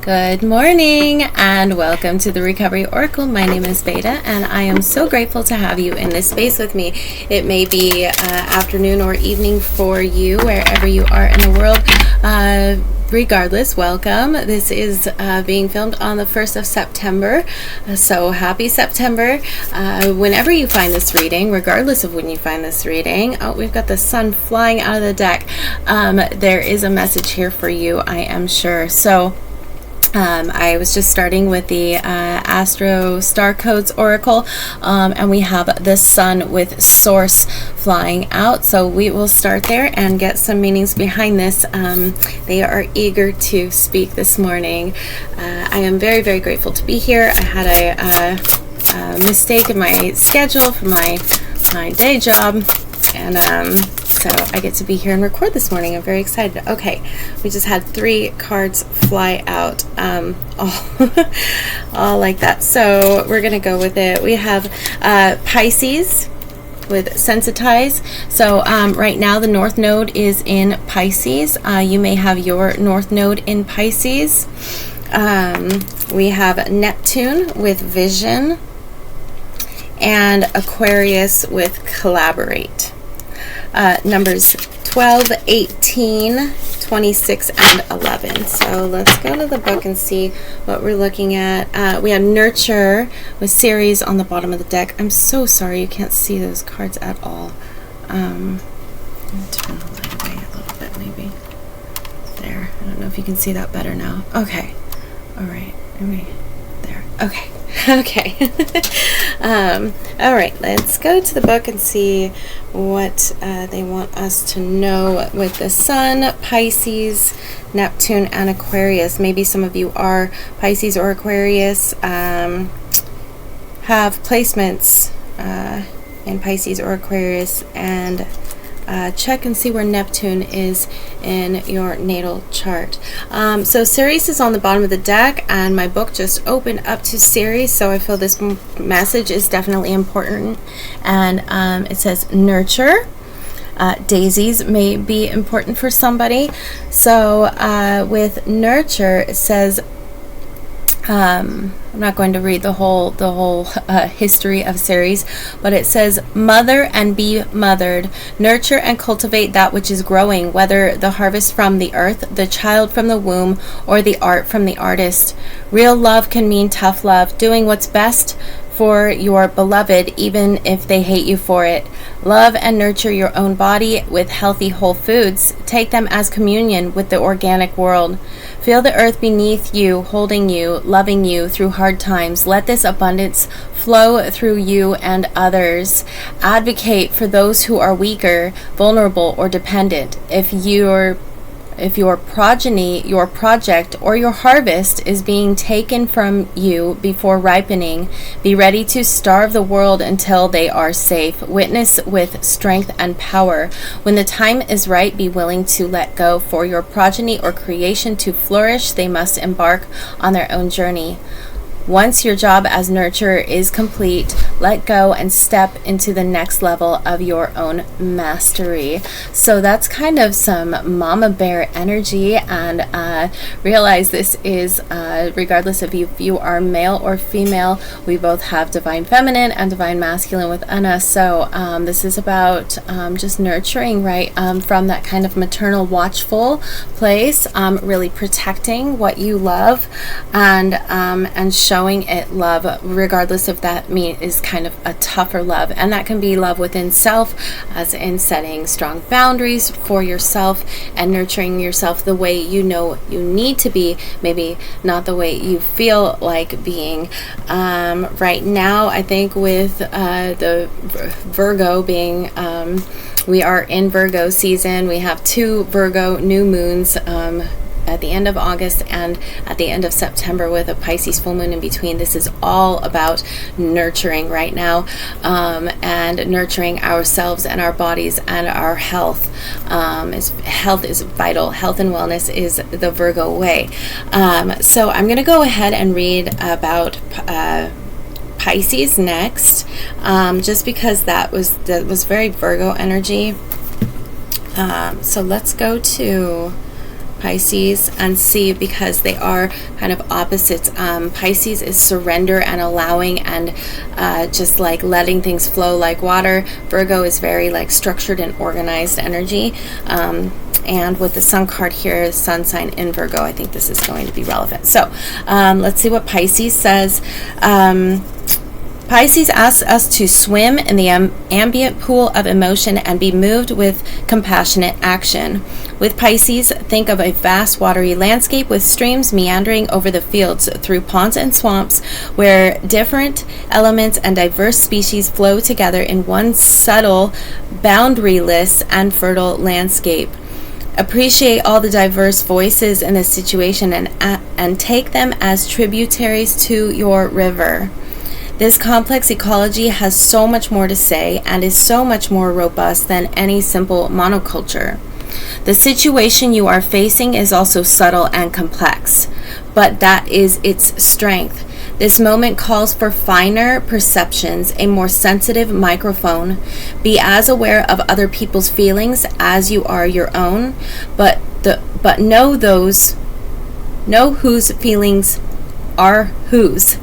Good morning and welcome to the Recovery Oracle. My name is Veda and I am so grateful to have you in this space with me. It may be afternoon or evening for you, wherever you are in the world. Regardless, welcome. This is being filmed on the 1st of September. So happy September. Whenever you find this reading, regardless of when you find this reading, we've got the sun flying out of the deck. There is a message here for you, I am sure. So I was just starting with the Astro Star Codes Oracle, and we have the sun with source flying out. So we will start there and get some meanings behind this. They are eager to speak this morning. I am very, very grateful to be here. I had a mistake in my schedule for my day job, and so I get to be here and record this morning. I'm very excited. Okay, we just had 3 cards fly out, all like that. So we're gonna go with it. We have Pisces with Sensitize. So right now the North Node is in Pisces. You may have your North Node in Pisces. We have Neptune with Vision and Aquarius with Collaborate. Numbers 12, 18, 26, and 11. So let's go to the book and see what we're looking at. We have Nurture with Ceres on the bottom of the deck. I'm so sorry you can't see those cards at all. Let me turn the light away a little bit, maybe. There. I don't know if you can see that better now. Okay. All right. There. Okay. Okay. All right, let's go to the book and see what they want us to know with the Sun, Pisces, Neptune, and Aquarius. Maybe some of you are Pisces or Aquarius, have placements in Pisces or Aquarius, and check and see where Neptune is in your natal chart. So Ceres is on the bottom of the deck, and my book just opened up to Ceres, so I feel this message is definitely important. And it says nurture. Daisies may be important for somebody. So with nurture, it says, I'm not going to read the whole history of Ceres, but it says, mother and be mothered, nurture and cultivate that which is growing, whether the harvest from the earth, the child from the womb, or the art from the artist. Real love can mean tough love, doing what's best for your beloved, even if they hate you for it. Love and nurture your own body with healthy whole foods. Take them as communion with the organic world. Feel the earth beneath you, holding you, loving you through hard times. Let this abundance flow through you and others. Advocate for those who are weaker, vulnerable, or dependent. If your progeny, your project, or your harvest is being taken from you before ripening, be ready to starve the world until they are safe. Witness with strength and power. When the time is right, be willing to let go. For your progeny or creation to flourish, they must embark on their own journey. Once your job as nurturer is complete, let go and step into the next level of your own mastery. So that's kind of some mama bear energy, and realize this is, regardless of if you are male or female, we both have divine feminine and divine masculine within us. So this is about just nurturing, right, from that kind of maternal watchful place, really protecting what you love, and showing it love, regardless if that is kind of a tougher love. And that can be love within self, as in setting strong boundaries for yourself and nurturing yourself the way you know you need to be, maybe not the way you feel like being. Right now, I think with the Virgo being, we are in Virgo season. We have 2 Virgo new moons at the end of August and at the end of September, with a Pisces full moon in between. This is all about nurturing right now, and nurturing ourselves and our bodies and our health. Health is vital. Health and wellness is the Virgo way. So I'm going to go ahead and read about Pisces next, just because that was very Virgo energy. So let's go to Pisces and see, because they are kind of opposites. Pisces is surrender and allowing and just like letting things flow like water. Virgo is very like structured and organized energy. And with the Sun card here, Sun sign in Virgo, I think this is going to be relevant. So let's see what Pisces says. Pisces asks us to swim in the ambient pool of emotion and be moved with compassionate action. With Pisces, think of a vast watery landscape with streams meandering over the fields through ponds and swamps where different elements and diverse species flow together in one subtle, boundaryless, and fertile landscape. Appreciate all the diverse voices in the situation and take them as tributaries to your river. This complex ecology has so much more to say and is so much more robust than any simple monoculture. The situation you are facing is also subtle and complex, but that is its strength. This moment calls for finer perceptions, a more sensitive microphone. Be as aware of other people's feelings as you are your own, but know whose feelings are whose.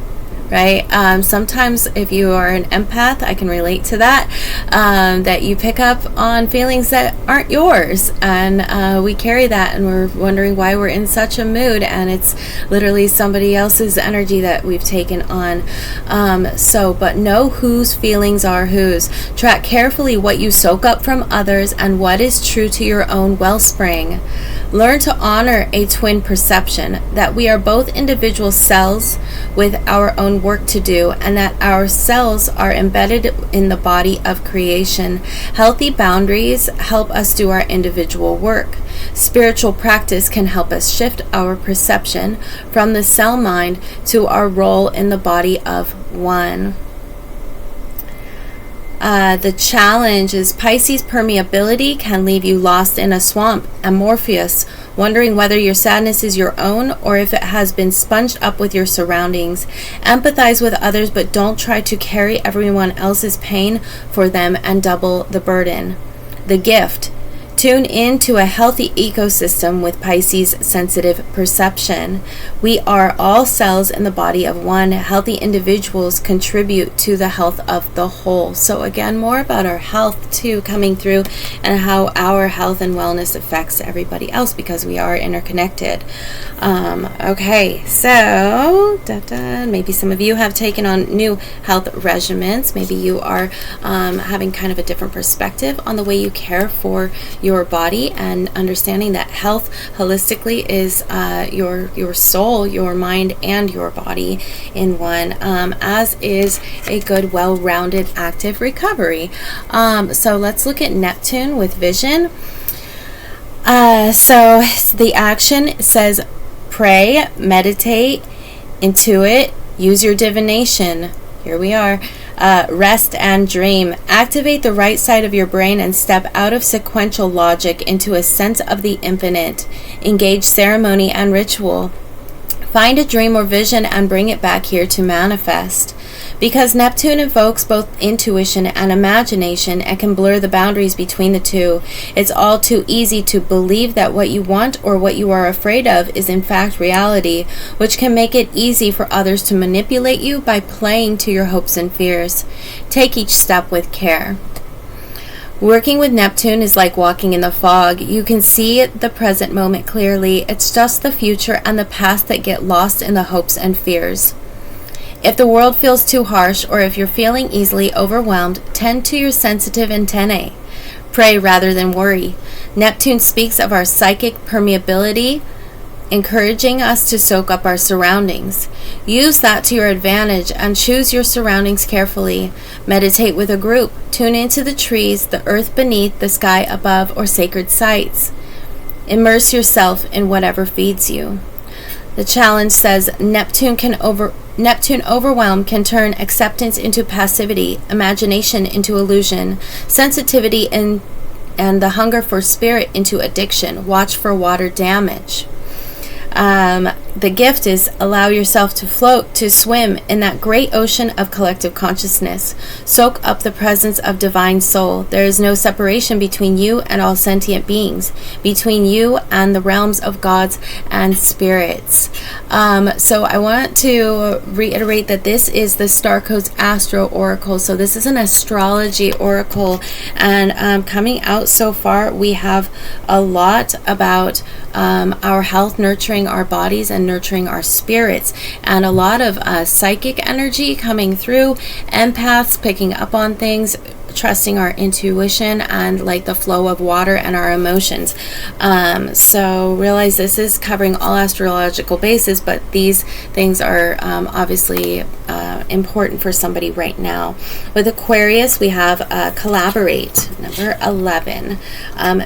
Right? Sometimes if you are an empath, I can relate to that, that you pick up on feelings that aren't yours. And we carry that and we're wondering why we're in such a mood. And it's literally somebody else's energy that we've taken on. But know whose feelings are whose. Track carefully what you soak up from others and what is true to your own wellspring. Learn to honor a twin perception, that we are both individual cells with our own work to do, and that our cells are embedded in the body of creation. Healthy boundaries help us do our individual work. Spiritual practice can help us shift our perception from the cell mind to our role in the body of one. The challenge is Pisces permeability can leave you lost in a swamp, amorphous, wondering whether your sadness is your own or if it has been sponged up with your surroundings. Empathize with others, but don't try to carry everyone else's pain for them and double the burden. The gift. Tune in to a healthy ecosystem with Pisces sensitive perception. We are all cells in the body of one. Healthy individuals contribute to the health of the whole. So again, more about our health too coming through, and how our health and wellness affects everybody else, because we are interconnected. Okay, so maybe some of you have taken on new health regimens. Maybe you are having kind of a different perspective on the way you care for your body, and understanding that health holistically is your soul, your mind, and your body in one, as is a good, well-rounded, active recovery. So let's look at Neptune with vision. So the action says pray, meditate, intuit, use your divination. Here we are. Rest and dream. Activate the right side of your brain and step out of sequential logic into a sense of the infinite. Engage ceremony and ritual. Find a dream or vision and bring it back here to manifest. Because Neptune invokes both intuition and imagination and can blur the boundaries between the two, it's all too easy to believe that what you want or what you are afraid of is in fact reality, which can make it easy for others to manipulate you by playing to your hopes and fears. Take each step with care. Working with Neptune is like walking in the fog. You can see the present moment clearly. It's just the future and the past that get lost in the hopes and fears. If the world feels too harsh, or if you're feeling easily overwhelmed, tend to your sensitive antennae. Pray rather than worry. Neptune speaks of our psychic permeability, encouraging us to soak up our surroundings. Use that to your advantage and choose your surroundings carefully. Meditate with a group. Tune into the trees, the earth beneath, the sky above, or sacred sites. Immerse yourself in whatever feeds you. The challenge says Neptune overwhelm can turn acceptance into passivity, imagination into illusion, sensitivity and the hunger for spirit into addiction. Watch for water damage. the gift is allow yourself to float, to swim in that great ocean of collective consciousness. Soak up the presence of divine soul. There is no separation between you and all sentient beings, between you and the realms of gods and spirits. So I want to reiterate that this is the Star Codes Astro Oracle. So this is an astrology oracle, and coming out so far, we have a lot about our health, nurturing our bodies and nurturing our spirits, and a lot of psychic energy coming through, empaths picking up on things, trusting our intuition and like the flow of water and our emotions. So realize this is covering all astrological bases, but these things are obviously important for somebody right now. With Aquarius, we have collaborate, number 11.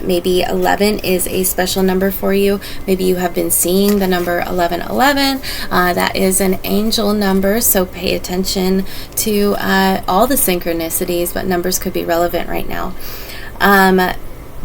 Maybe 11 is a special number for you. Maybe you have been seeing the number 1111. That is an angel number, so pay attention to all the synchronicities, but numbers could be relevant right now.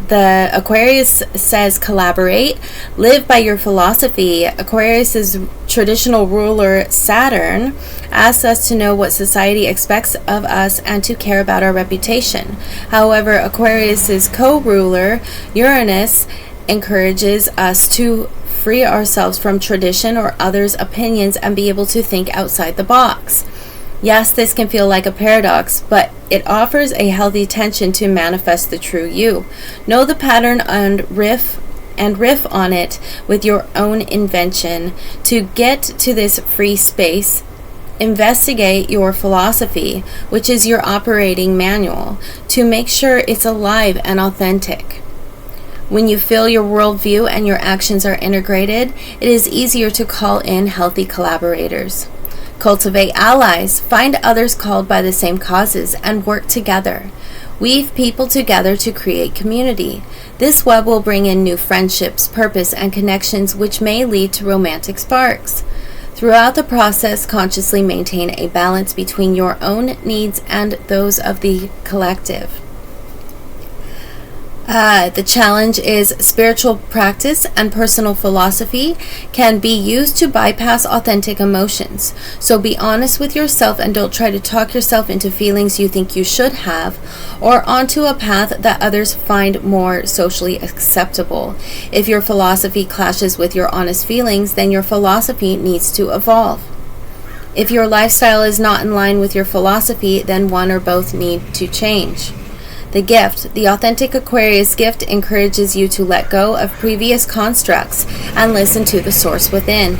The Aquarius says collaborate, live by your philosophy. Aquarius's traditional ruler Saturn asks us to know what society expects of us and to care about our reputation. However, Aquarius's co-ruler Uranus encourages us to free ourselves from tradition or others' opinions and be able to think outside the box. Yes, this can feel like a paradox, but it offers a healthy tension to manifest the true you. Know the pattern and riff on it with your own invention. To get to this free space, investigate your philosophy, which is your operating manual, to make sure it's alive and authentic. When you feel your worldview and your actions are integrated, it is easier to call in healthy collaborators. Cultivate allies, find others called by the same causes, and work together. Weave people together to create community. This web will bring in new friendships, purpose, and connections which may lead to romantic sparks. Throughout the process, consciously maintain a balance between your own needs and those of the collective. The challenge is spiritual practice and personal philosophy can be used to bypass authentic emotions. So be honest with yourself and don't try to talk yourself into feelings you think you should have or onto a path that others find more socially acceptable. If your philosophy clashes with your honest feelings, then your philosophy needs to evolve. If your lifestyle is not in line with your philosophy, then one or both need to change. The gift. The authentic Aquarius gift encourages you to let go of previous constructs and listen to the source within.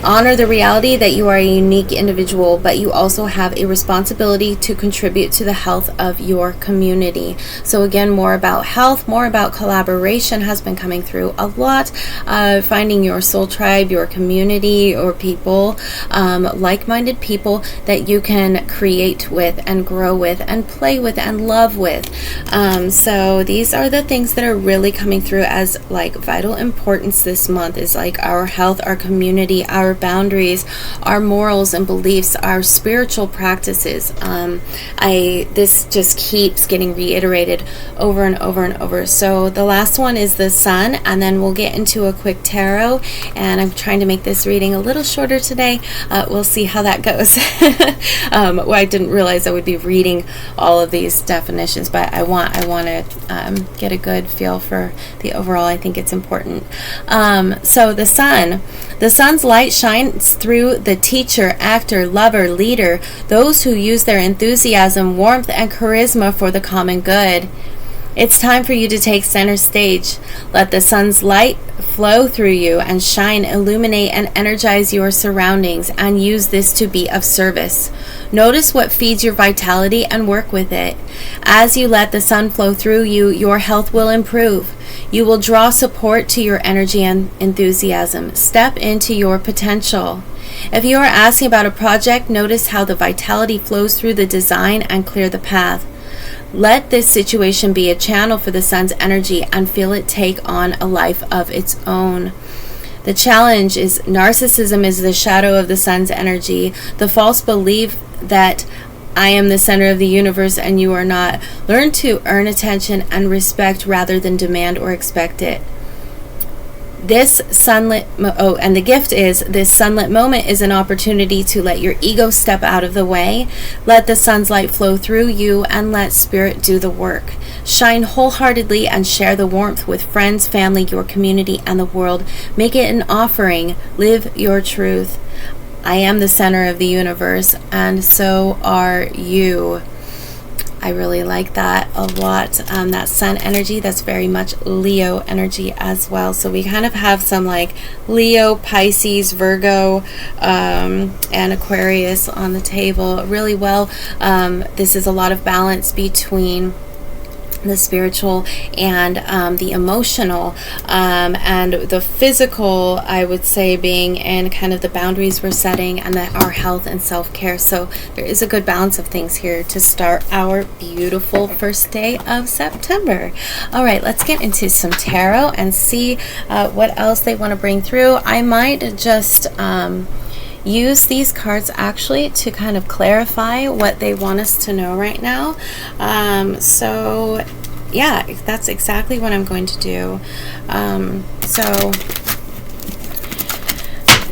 Honor the reality that you are a unique individual, but you also have a responsibility to contribute to the health of your community. So again, more about health, more about collaboration has been coming through a lot. Finding your soul tribe, your community, or people, like-minded people that you can create with and grow with and play with and love with. So these are the things that are really coming through as like vital importance this month, is like our health, our community, our boundaries, our morals and beliefs, our spiritual practices. This just keeps getting reiterated over and over and over. So the last one is the sun, and then we'll get into a quick tarot, and I'm trying to make this reading a little shorter today. We'll see how that goes. I didn't realize I would be reading all of these definitions, but I want to get a good feel for the overall. I think it's important. So the sun's light shines through the teacher, actor, lover, leader, those who use their enthusiasm, warmth, and charisma for the common good. It's time for you to take center stage. Let the sun's light flow through you and shine, illuminate, and energize your surroundings, and use this to be of service. Notice what feeds your vitality and work with it. As you let the sun flow through you, your health will improve. You will draw support to your energy and enthusiasm. Step into your potential. If you are asking about a project, notice how the vitality flows through the design and clear the path. Let this situation be a channel for the sun's energy and feel it take on a life of its own. The challenge is narcissism is the shadow of the sun's energy. The false belief that I am the center of the universe and you are not. Learn to earn attention and respect rather than demand or expect it. This sunlit, and the gift is this sunlit moment is an opportunity to let your ego step out of the way, let the sun's light flow through you, and let spirit do the work. Shine wholeheartedly and share the warmth with friends, family, your community, and the world. Make it an offering. Live your truth. I am the center of the universe, and so are you. I really like that a lot. That sun energy, that's very much Leo energy as well. So we kind of have some like Leo, Pisces, Virgo, and Aquarius on the table really well. This is a lot of balance between the spiritual and the emotional, and the physical, I would say, being in kind of the boundaries we're setting, and that our health and self-care. So there is a good balance of things here to start our beautiful first day of September. All right, let's get into some tarot and see what else they want to bring through. I might just use these cards actually to kind of clarify what they want us to know right now. So yeah, that's exactly what I'm going to do. So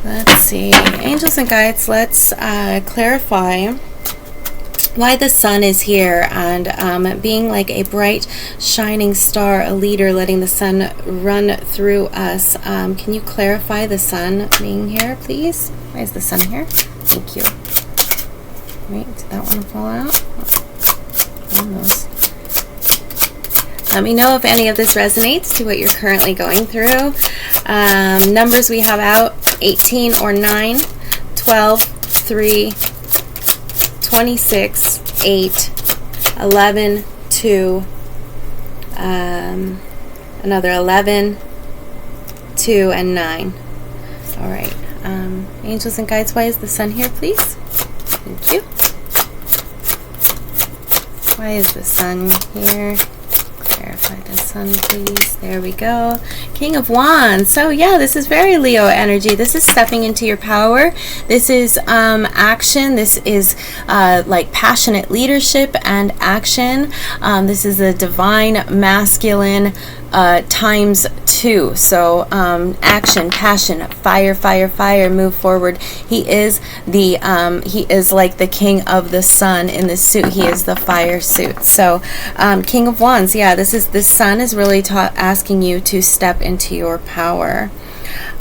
let's see, angels and guides, let's clarify why the sun is here, and being like a bright shining star, a leader, letting the sun run through us. Can you clarify the sun being here, please? Why is the sun here? Thank you. Wait, did that one fall out? Almost. Let me know if any of this resonates to what you're currently going through. Numbers we have out: 18 or 9, 12, 3, 26, 8, 11, 2, another 11, 2, and 9. All right. Angels and guides, why is the sun here, please? Thank you. Why is the sun here? Clarify the sun, please. There we go. King of Wands. So yeah, this is very Leo energy. This is stepping into your power. This is action. This is like passionate leadership and action. This is a divine masculine times 2. So action, passion, fire, fire, fire, move forward. He is the he is like the king of the sun in this suit. He is the fire suit. So King of Wands, yeah, this sun is really asking you to step into your power.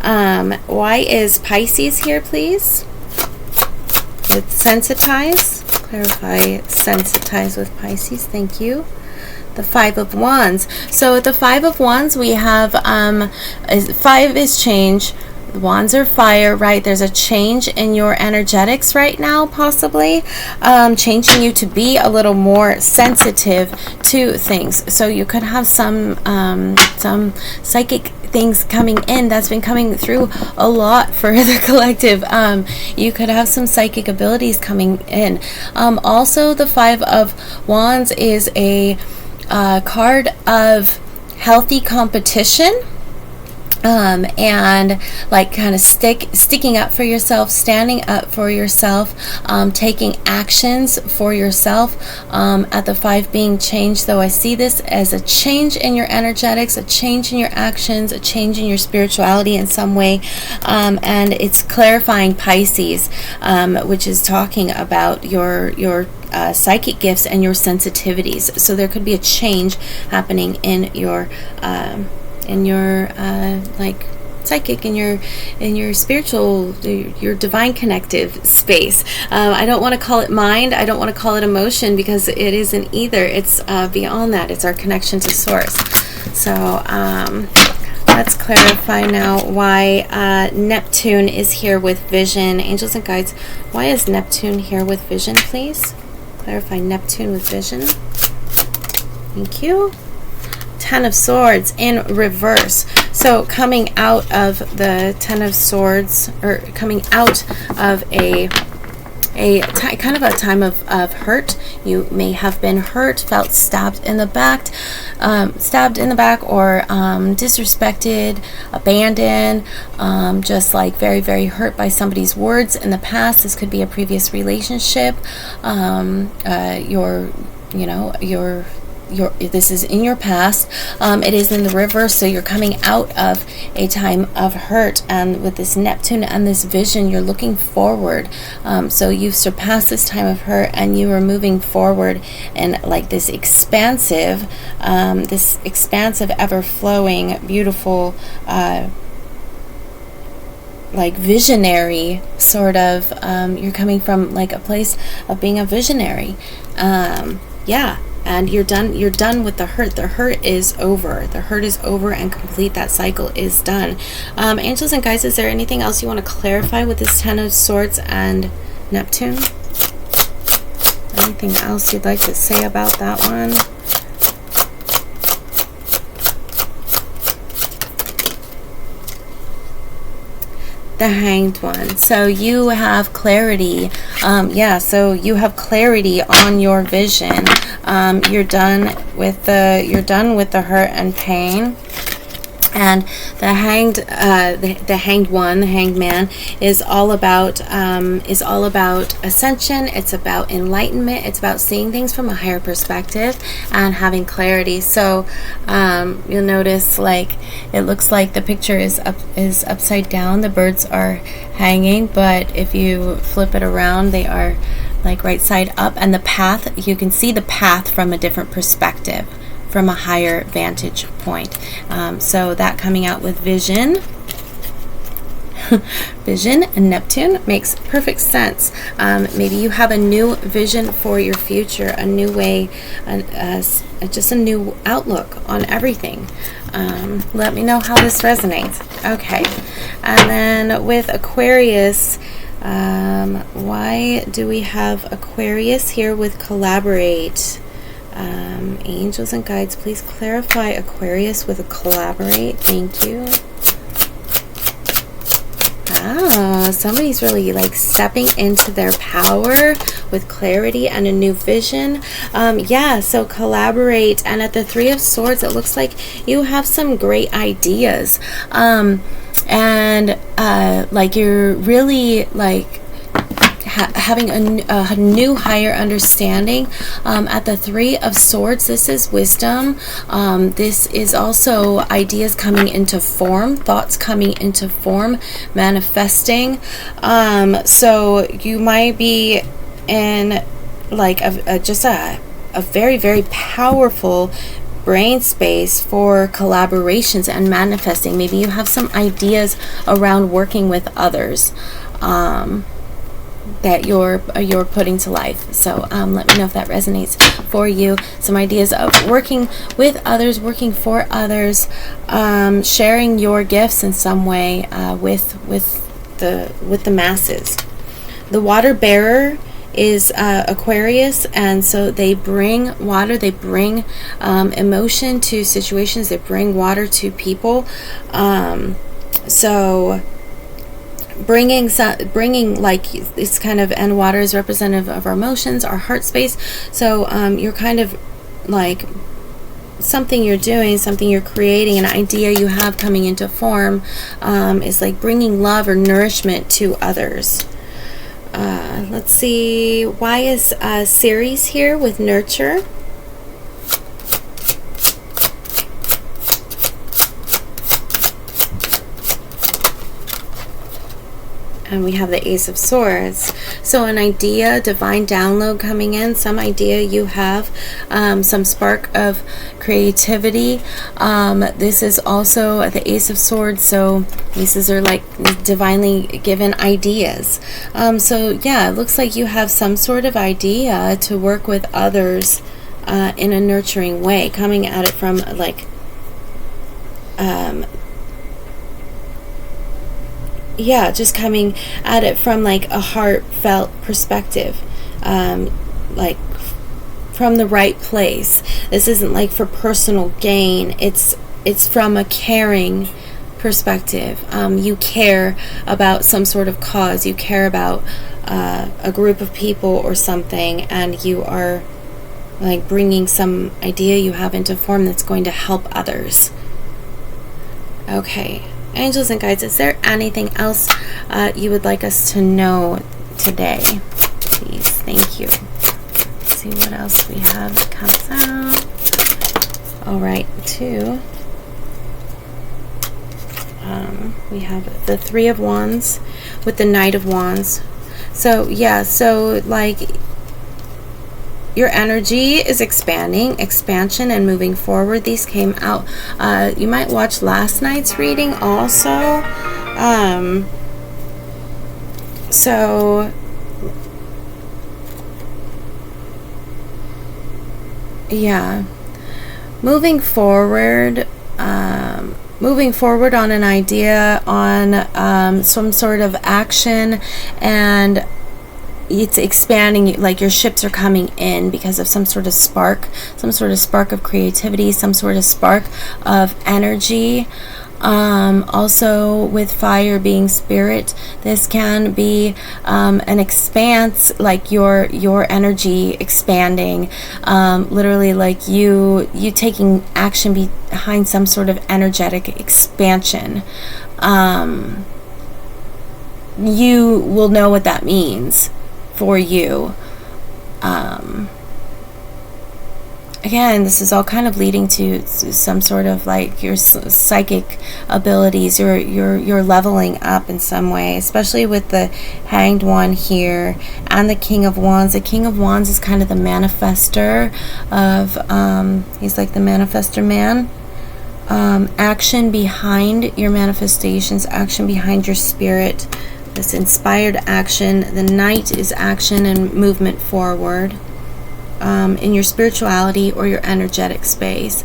Why is Pisces here, please? With sensitize, clarify sensitize with Pisces. Thank you. The 5 of Wands. So with the 5 of Wands, we have 5 is change. The wands are fire, right? There's a change in your energetics right now, possibly changing you to be a little more sensitive to things. So you could have some psychic things coming in. That's been coming through a lot for the collective. You could have some psychic abilities coming in. Also, the 5 of Wands is a card of healthy competition, and like kind of sticking up for yourself, standing up for yourself, taking actions for yourself. At the 5 being change, though, I see this as a change in your energetics, a change in your actions, a change in your spirituality in some way, and it's clarifying Pisces, which is talking about your psychic gifts and your sensitivities. So there could be a change happening in your like psychic, in your spiritual, your divine connective space. I don't want to call it mind, I don't want to call it emotion, because it isn't either. It's beyond that. It's our connection to source. So let's clarify now why Neptune is here with vision. Angels and guides, why is Neptune here with vision, please? Clarify Neptune with vision. Thank you. 10 of Swords in reverse. So coming out of the 10 of Swords, or coming out of kind of a time of hurt. You may have been hurt, felt stabbed in the back, or disrespected, abandoned, just like very, very hurt by somebody's words in the past. This could be a previous relationship, your this is in your past. It is in the reverse, so you're coming out of a time of hurt, and with this Neptune and this vision, you're looking forward. So you've surpassed this time of hurt, and you are moving forward in like this expansive, ever-flowing, beautiful, like visionary sort of, you're coming from like a place of being a visionary. Yeah, and you're done with the hurt. The hurt is over. The hurt is over and complete. That cycle is done. Angels and guides, is there anything else you want to clarify with this Ten of Swords and Neptune? Anything else you'd like to say about that one? The Hanged One. So you have clarity. Yeah, so you have clarity on your vision. You're done with the hurt and pain. And the hanged, the hanged one, the hanged man, is all about ascension. It's about enlightenment. It's about seeing things from a higher perspective and having clarity. So you'll notice, like, it looks like the picture is upside down. The birds are hanging, but if you flip it around, they are like right side up. And the path, you can see the path from a different perspective, from a higher vantage point. So that coming out with vision, vision and Neptune makes perfect sense. Maybe you have a new vision for your future, a new way, just a new outlook on everything. Let me know how this resonates. Okay, and then with Aquarius, why do we have Aquarius here with collaborate? Angels and guides, please clarify Aquarius with a collaborate. Thank you. Oh, somebody's really like stepping into their power with clarity and a new vision. Yeah, so collaborate. And at the Three of Swords, it looks like you have some great ideas. Like you're really like having a new higher understanding. At the Three of Swords, this is wisdom. This is also ideas coming into form, thoughts coming into form, manifesting. So you might be in like just a very, very powerful brain space for collaborations and manifesting. Maybe you have some ideas around working with others, that you're putting to life. So let me know if that resonates for you. Some ideas of working with others, working for others, sharing your gifts in some way with the masses. The water bearer is Aquarius, and so they bring water, they bring emotion to situations, they bring water to people. So bringing like it's kind of, and water is representative of our emotions, our heart space. So you're kind of like something you're doing, something you're creating, an idea you have coming into form, is like bringing love or nourishment to others. Let's see, why is Ceres here with nurture? And we have the Ace of Swords. So an idea, divine download coming in, some idea you have, some spark of creativity. This is also the Ace of Swords, so aces are like divinely given ideas. So yeah, it looks like you have some sort of idea to work with others in a nurturing way, coming at it from like yeah, just coming at it from like a heartfelt perspective, like from the right place. This isn't like for personal gain. It's from a caring perspective. You care about some sort of cause. You care about a group of people or something, and you are like bringing some idea you have into form that's going to help others. Okay. Angels and guides, is there anything else you would like us to know today? Please, thank you. Let's see what else we have that comes out. All right, 2. We have the 3 of Wands with the Knight of Wands. So yeah, so like your energy is expanding, expansion, and moving forward. These came out. You might watch last night's reading also. So yeah, moving forward on an idea, on some sort of action, and it's expanding, like your ships are coming in because of some sort of spark of creativity, some sort of spark of energy. Also with fire being spirit, this can be an expanse, like your energy expanding, literally like you taking action behind some sort of energetic expansion. You will know what that means for you. Again, this is all kind of leading to some sort of like your psychic abilities, or you're leveling up in some way, especially with the Hanged One here and the King of Wands. The King of Wands is kind of the manifester of, he's like the manifester man. Action behind your manifestations, action behind your spirit, this inspired action. The Knight is action and movement forward. In your spirituality or your energetic space.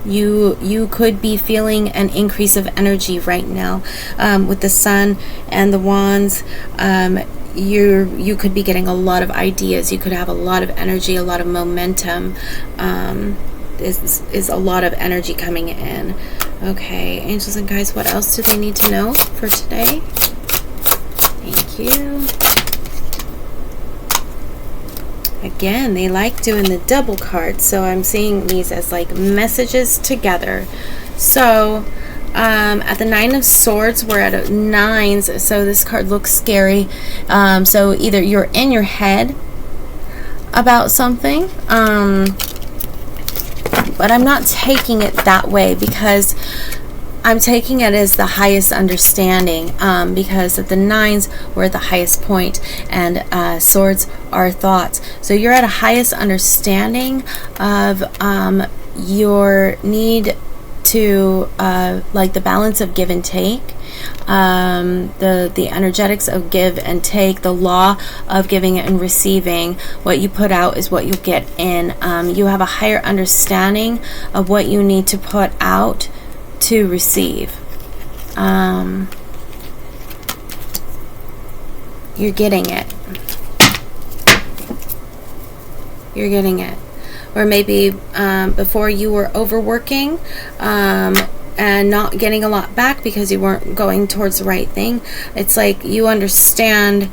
You could be feeling an increase of energy right now. With the Sun and the Wands, you could be getting a lot of ideas. You could have a lot of energy, a lot of momentum. This is a lot of energy coming in. Okay, angels and guides, what else do they need to know for today? Thank you. Again, they like doing the double cards, so I'm seeing these as like messages together. So at the 9 of Swords, we're at 9s, so this card looks scary. So either you're in your head about something, but I'm not taking it that way, because I'm taking it as the highest understanding, because at the 9s we're at the highest point, and swords are thoughts. So you're at a highest understanding of your need to like the balance of give and take, the energetics of give and take, the law of giving and receiving. What you put out is what you get in. You have a higher understanding of what you need to put out to receive. You're getting it. You're getting it. Or maybe before you were overworking and not getting a lot back because you weren't going towards the right thing. It's like you understand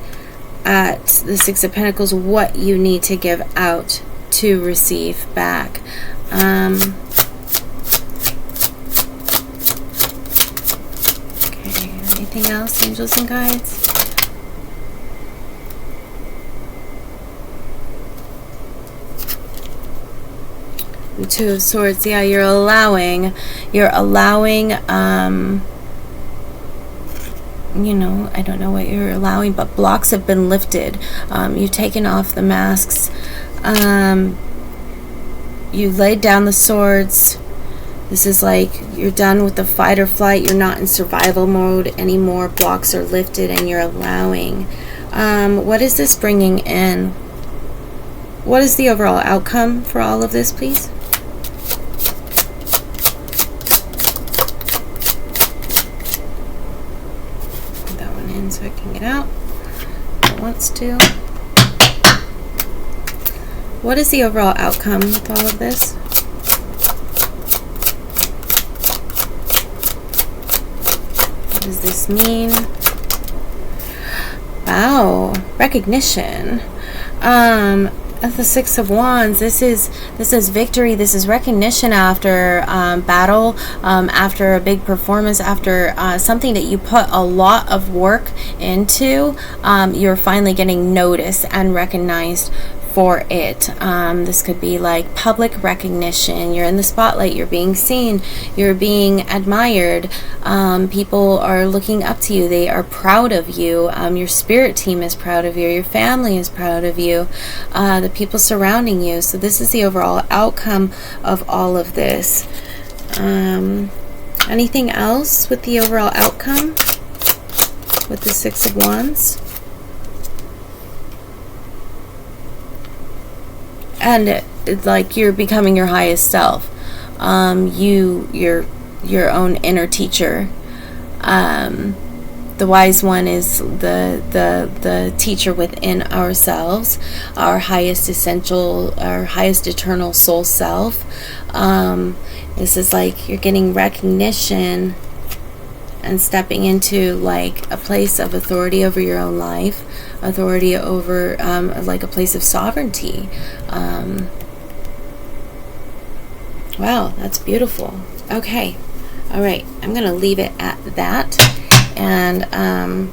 at the 6 of Pentacles what you need to give out to receive back. Anything else, angels and guides? The 2 of Swords. Yeah, you're allowing, you know, I don't know what you're allowing, but blocks have been lifted. You've taken off the masks. You laid down the swords. This is like you're done with the fight or flight. You're not in survival mode anymore. Blocks are lifted and you're allowing. What is this bringing in? What is the overall outcome for all of this, please? Put that one in so I can get out. It wants to. What is the overall outcome with all of this? What does this mean? Wow, recognition. At the 6 of Wands, this is victory. This is recognition after battle, after a big performance, after something that you put a lot of work into. You're finally getting noticed and recognized for it. This could be like public recognition. You're in the spotlight, you're being seen, you're being admired. People are looking up to you, they are proud of you. Your spirit team is proud of you, your family is proud of you, the people surrounding you. So this is the overall outcome of all of this. Anything else with the overall outcome with the Six of Wands? And it's like you're becoming your highest self. Your own inner teacher. The wise one is the teacher within ourselves, our highest essential, our highest eternal soul self. This is like you're getting recognition and stepping into like a place of authority over your own life, authority over like a place of sovereignty. Wow, that's beautiful. Okay, all right, I'm gonna leave it at that. And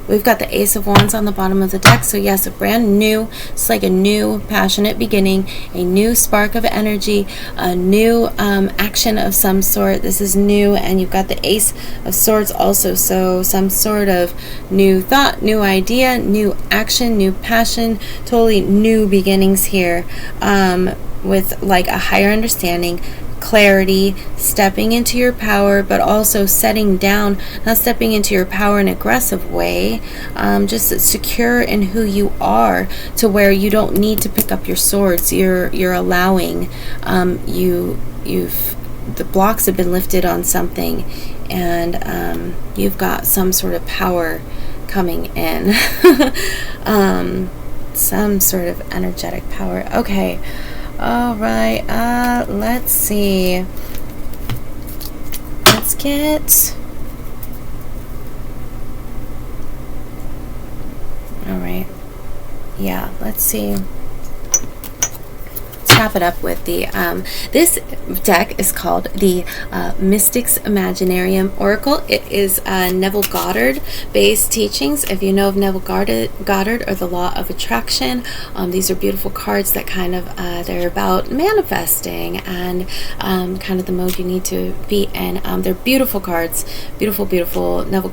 we've got the Ace of Wands on the bottom of the deck. So yes, a brand new, it's like a new passionate beginning, a new spark of energy, a new action of some sort. This is new. And you've got the Ace of Swords also. So some sort of new thought, new idea, new action, new passion, totally new beginnings here, with like a higher understanding, clarity, stepping into your power, but also setting down, not stepping into your power in an aggressive way, just secure in who you are, to where you don't need to pick up your swords. You're allowing, the blocks have been lifted on something, and you've got some sort of power coming in. Some sort of energetic power. Okay. All right, let's see. Let's get... All right. Yeah, let's see. Wrap it up with the this deck is called the Mystics Imaginarium Oracle. It is Neville Goddard based teachings. If you know of Neville Goddard or the Law of Attraction, these are beautiful cards that kind of they're about manifesting and kind of the mode you need to be in. They're beautiful cards, beautiful. Neville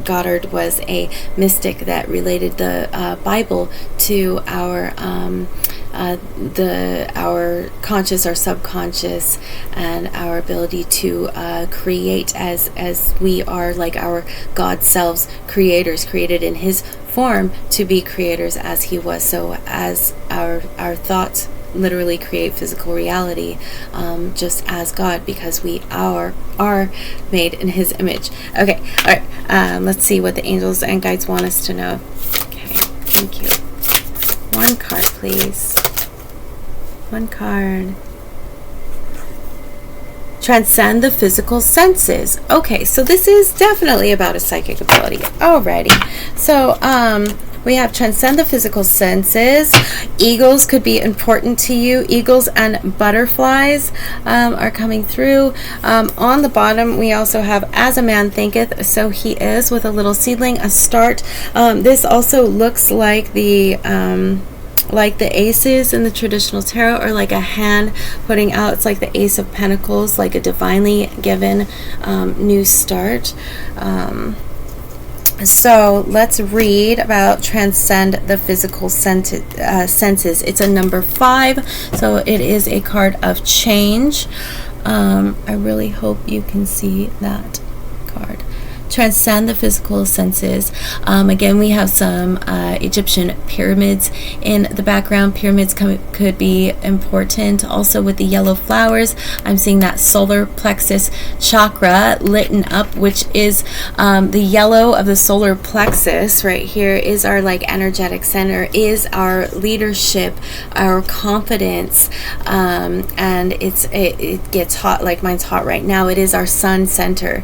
Goddard was a mystic that related the Bible to our our conscious, our subconscious, and our ability to create as we are, like our God selves, creators, created in his form to be creators as he was. So as our thoughts literally create physical reality, just as God, because we are made in his image. Okay, all right, let's see what the angels and guides want us to know. Okay, thank you. One card, please. One card. Transcend the physical senses. Okay, so this is definitely about a psychic ability already. So we have transcend the physical senses. Eagles could be important to you. Eagles and butterflies are coming through. On the bottom we also have as a man thinketh, so he is, with a little seedling, a start. This also looks like the aces in the traditional tarot, or like a hand putting out. It's like the Ace of Pentacles, like a divinely given new start. So let's read about transcend the physical senses. It's a number 5, so it is a card of change. I really hope you can see that card. Transcend the physical senses. Again, we have some Egyptian pyramids in the background. Pyramids could be important. Also with the yellow flowers, I'm seeing that solar plexus chakra lit up, which is the yellow of the solar plexus right here is our like energetic center, is our leadership, our confidence, and it gets hot, like mine's hot right now. It is our sun center.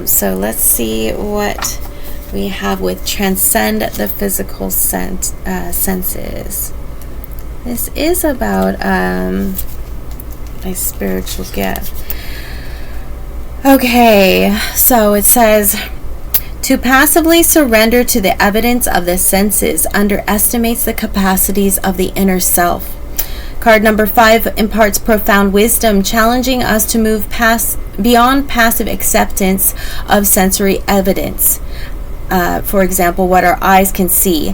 So let's see what we have with transcend the physical senses. This is about a spiritual gift. Okay, so it says, To passively surrender to the evidence of the senses underestimates the capacities of the inner self. Card number 5 imparts profound wisdom, challenging us to move beyond passive acceptance of sensory evidence. For example, what our eyes can see,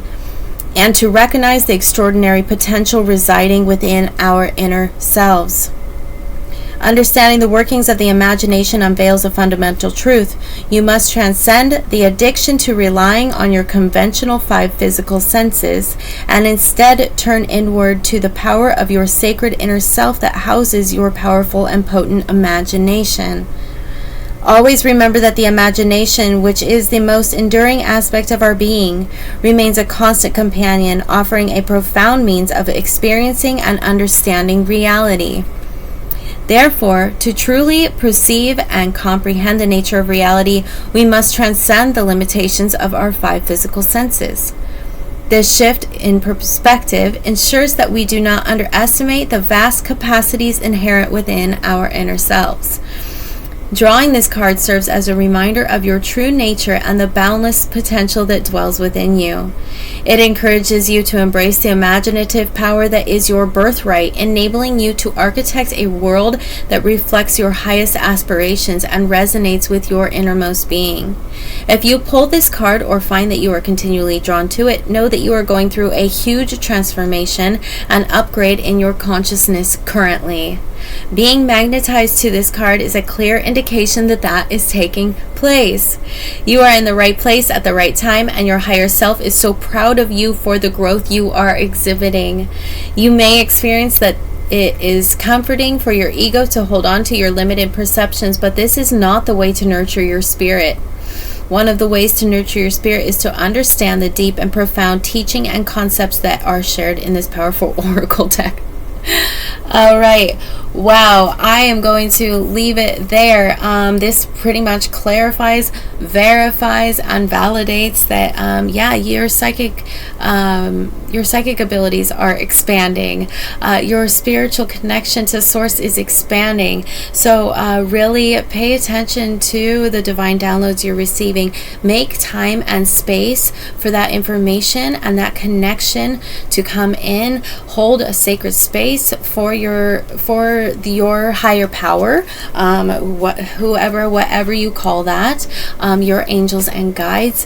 and to recognize the extraordinary potential residing within our inner selves. Understanding the workings of the imagination unveils a fundamental truth. You must transcend the addiction to relying on your conventional 5 physical senses and instead turn inward to the power of your sacred inner self that houses your powerful and potent imagination. Always remember that the imagination, which is the most enduring aspect of our being, remains a constant companion, offering a profound means of experiencing and understanding reality. Therefore, to truly perceive and comprehend the nature of reality, we must transcend the limitations of our 5 physical senses. This shift in perspective ensures that we do not underestimate the vast capacities inherent within our inner selves. Drawing this card serves as a reminder of your true nature and the boundless potential that dwells within you. It encourages you to embrace the imaginative power that is your birthright, enabling you to architect a world that reflects your highest aspirations and resonates with your innermost being. If you pull this card or find that you are continually drawn to it, know that you are going through a huge transformation and upgrade in your consciousness currently. Being magnetized to this card is a clear indication that that is taking place. You are in the right place at the right time, and your higher self is so proud of you for the growth you are exhibiting. You may experience that it is comforting for your ego to hold on to your limited perceptions, but this is not the way to nurture your spirit. One of the ways to nurture your spirit is to understand the deep and profound teaching and concepts that are shared in this powerful oracle deck. All right. Wow. I am going to leave it there. This pretty much clarifies, verifies, and validates that, your psychic abilities are expanding. Your spiritual connection to source is expanding. So really pay attention to the divine downloads you're receiving. Make time and space for that information and that connection to come in. Hold a sacred space for your higher power, whatever you call that, your angels and guides,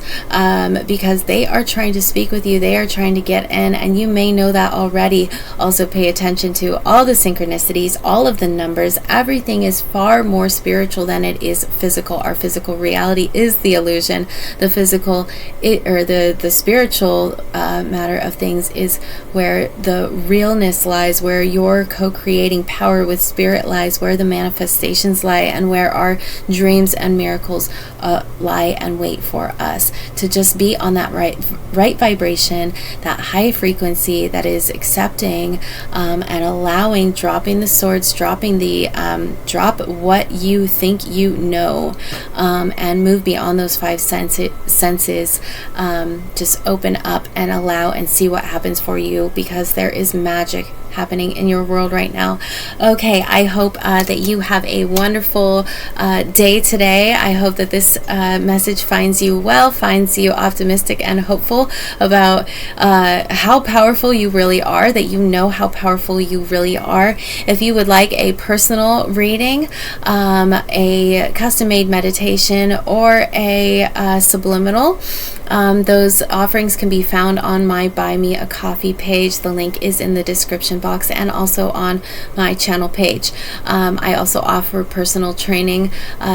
because they are trying to speak with you. They are trying to get in, and you may know that already. Also pay attention to all the synchronicities, all of the numbers. Everything is far more spiritual than it is physical. Our physical reality is the illusion. The physical, the spiritual matter of things is where the realness lies, where your co-creating power with spirit lies, where the manifestations lie, and where our dreams and miracles lie and wait for us to just be on that right vibration, that high frequency that is accepting and allowing, dropping the swords, dropping the drop what you think you know, and move beyond those 5 senses. Just open up and allow and see what happens for you, because there is magic happening in your world right now. Okay, I hope that you have a wonderful day today. I hope that this message finds you well, finds you optimistic and hopeful about how powerful you really are, that you know how powerful you really are. If you would like a personal reading, a custom-made meditation, or a subliminal, those offerings can be found on my Buy Me a Coffee page. The link is in the description box and also on my channel page. I also offer personal training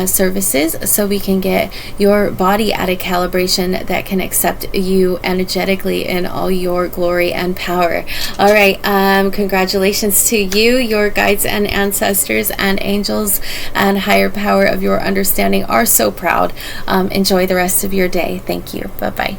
services, so we can get your body at a calibration that can accept you energetically in all your glory and power. All right, congratulations to you. Your guides and ancestors and angels and higher power of your understanding are so proud. Enjoy the rest of your day. Thank you. Bye-bye.